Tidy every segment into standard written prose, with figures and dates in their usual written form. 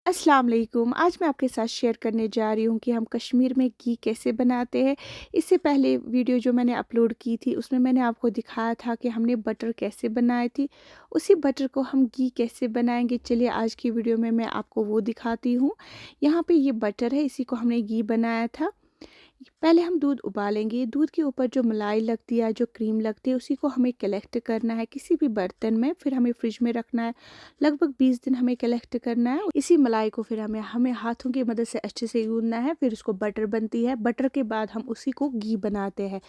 अस्सलाम वालेकुम। आज मैं आपके साथ शेयर करने जा रही हूँ कि हम कश्मीर में घी कैसे बनाते हैं। इससे पहले वीडियो जो मैंने अपलोड की थी उसमें मैंने आपको दिखाया था कि हमने बटर कैसे बनाई थी। उसी बटर को हम घी कैसे बनाएंगे, चलिए आज की वीडियो में मैं आपको वो दिखाती हूँ। यहाँ पे ये बटर है, इसी को हमने घी बनाया था। पहले हम दूध उबालेंगे। दूध के ऊपर जो मलाई लगती है, जो क्रीम लगती है, उसी को हमें कलेक्ट करना है किसी भी बर्तन में, फिर हमें फ्रिज में रखना है। लगभग 20 दिन हमें कलेक्ट करना है। इसी मलाई को फिर हमें हमें हाथों की मदद से अच्छे से गूंदना है, फिर उसको बटर बनती है। बटर के बाद हम उसी को घी बनाते हैं।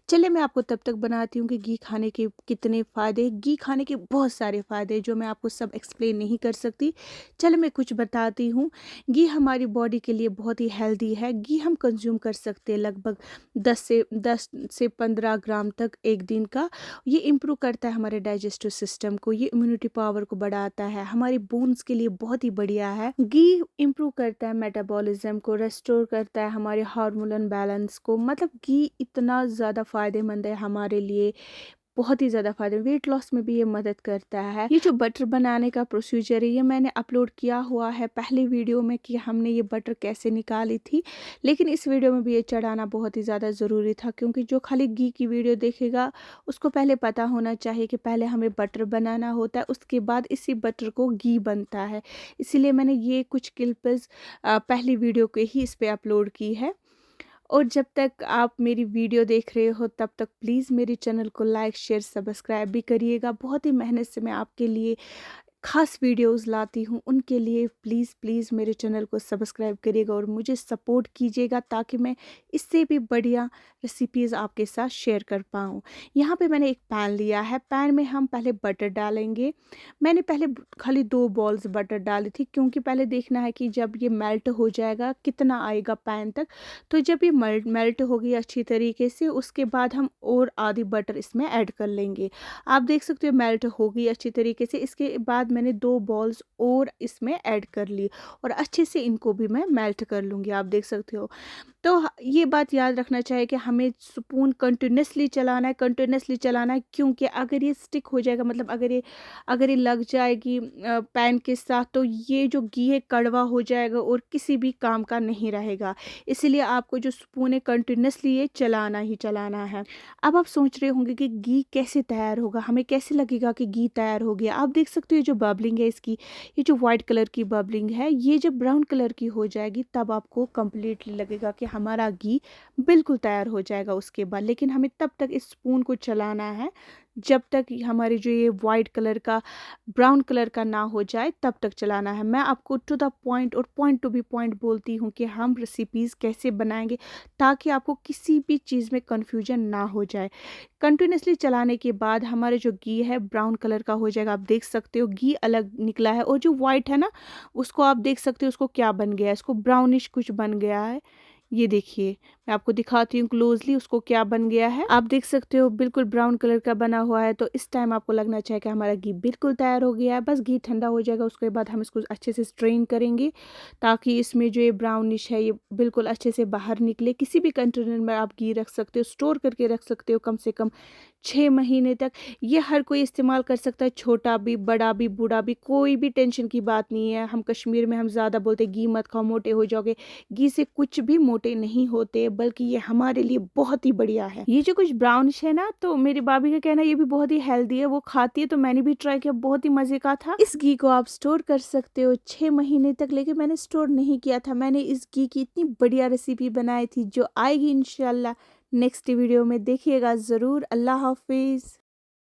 चलिए मैं आपको तब तक बनाती हूँ कि घी खाने के कितने फ़ायदे। घी खाने के बहुत सारे फ़ायदे जो मैं आपको सब एक्सप्लेन नहीं कर सकती। चलिए मैं कुछ बताती हूँ। घी हमारी बॉडी के लिए बहुत ही हेल्दी है। घी हम कंज्यूम कर सकते हैं लगभग 10 से 15 ग्राम तक एक दिन का। ये इम्प्रूव करता है हमारे डाइजेस्टिव सिस्टम को, ये इम्यूनिटी पावर को बढ़ाता है, हमारी बोन्स के लिए बहुत ही बढ़िया है। घी इम्प्रूव करता है मेटाबॉलिज्म को, रेस्टोर करता है हमारे हार्मोनल बैलेंस को। मतलब घी इतना ज़्यादा फ़ायदेमंद है हमारे लिए, बहुत ही ज़्यादा फ़ायदे। वेट लॉस में भी ये मदद करता है। ये जो बटर बनाने का प्रोसीजर है, ये मैंने अपलोड किया हुआ है पहले वीडियो में कि हमने ये बटर कैसे निकाली थी। लेकिन इस वीडियो में भी ये चढ़ाना बहुत ही ज़्यादा ज़रूरी था, क्योंकि जो खाली घी की वीडियो देखेगा उसको पहले पता होना चाहिए कि पहले हमें बटर बनाना होता है, उसके बाद इसी बटर को घी बनता है। इसीलिए मैंने ये कुछ क्लिप्स पहली वीडियो के ही इस पर अपलोड की है। और जब तक आप मेरी वीडियो देख रहे हो तब तक प्लीज़ मेरे चैनल को लाइक शेयर सब्सक्राइब भी करिएगा। बहुत ही मेहनत से मैं आपके लिए खास वीडियोस लाती हूँ, उनके लिए प्लीज़ प्लीज़ मेरे चैनल को सब्सक्राइब करिएगा और मुझे सपोर्ट कीजिएगा, ताकि मैं इससे भी बढ़िया रेसिपीज़ आपके साथ शेयर कर पाऊँ। यहाँ पे मैंने एक पैन लिया है। पैन में हम पहले बटर डालेंगे। मैंने पहले खाली 2 बॉल्स बटर डाली थी, क्योंकि पहले देखना है कि जब ये मेल्ट हो जाएगा कितना आएगा पैन तक। तो जब ये मेल्ट होगी अच्छी तरीके से, उसके बाद हम और आधी बटर इसमें ऐड कर लेंगे। आप देख सकते हो मेल्ट हो गई अच्छी तरीके से। इसके बाद मैंने 2 बॉल्स और इसमें ऐड कर ली और अच्छे से इनको भी मैं मेल्ट कर लूँगी, आप देख सकते हो। तो ये बात याद रखना चाहिए कि हमें स्पून कंटिन्यूसली चलाना है, क्योंकि अगर ये स्टिक हो जाएगा, मतलब अगर ये लग जाएगी पैन के साथ, तो ये जो घी है कड़वा हो जाएगा और किसी भी काम का नहीं रहेगा। इसीलिए आपको जो स्पून है कंटिन्यूसली ये चलाना ही चलाना है। अब आप सोच रहे होंगे कि घी कैसे तैयार होगा, हमें कैसे लगेगा कि घी तैयार हो गया। आप देख सकते हो जो बबलिंग है इसकी, ये जो वाइट कलर की बबलिंग है, ये जब ब्राउन कलर की हो जाएगी तब आपको कंप्लीटली लगेगा कि हमारा घी बिल्कुल तैयार हो जाएगा। उसके बाद लेकिन हमें तब तक इस स्पून को चलाना है जब तक हमारे जो ये वाइट कलर का ब्राउन कलर का ना हो जाए, तब तक चलाना है। मैं आपको टू द पॉइंट और पॉइंट टू बी पॉइंट बोलती हूँ कि हम रेसिपीज़ कैसे बनाएंगे, ताकि आपको किसी भी चीज़ में कन्फ्यूजन ना हो जाए। कंटिन्यूसली चलाने के बाद हमारे जो घी है ब्राउन कलर का हो जाएगा। आप देख सकते हो घी अलग निकला है, और जो वाइट है ना, उसको आप देख सकते हो उसको क्या बन गया है, इसको ब्राउनिश कुछ बन गया है। ये देखिए, मैं आपको दिखाती हूँ क्लोजली उसको क्या बन गया है। आप देख सकते हो बिल्कुल ब्राउन कलर का बना हुआ है। तो इस टाइम आपको लगना चाहिए कि हमारा घी बिल्कुल तैयार हो गया है। बस घी ठंडा हो जाएगा, उसके बाद हम इसको अच्छे से स्ट्रेन करेंगे, ताकि इसमें जो ये ब्राउनिश है ये बिल्कुल अच्छे से बाहर निकले। किसी भी कंटेनर में आप घी रख सकते हो, स्टोर करके रख सकते हो कम से कम 6 महीने तक। ये हर कोई इस्तेमाल कर सकता है, छोटा भी, बड़ा भी, बूढ़ा भी, कोई भी टेंशन की बात नहीं है। हम कश्मीर में हम ज़्यादा बोलते हैं घी मत खाओ मोटे हो जाओगे। घी से कुछ भी मोटे नहीं होते, बल्कि ये हमारे लिए बहुत ही बढ़िया है। ये जो कुछ ब्राउनिश है ना, तो मेरी भाभी का कहना है ये भी बहुत ही हेल्दी है, वो खाती है, तो मैंने भी ट्राई किया, बहुत ही मजे का था। इस घी को आप स्टोर कर सकते हो 6 महीने तक, लेकिन मैंने स्टोर नहीं किया था। मैंने इस घी की इतनी बढ़िया रेसिपी बनाई थी, जो आएगी इंशाल्लाह नेक्स्ट वीडियो में, देखिएगा ज़रूर। अल्लाह हाफिज़।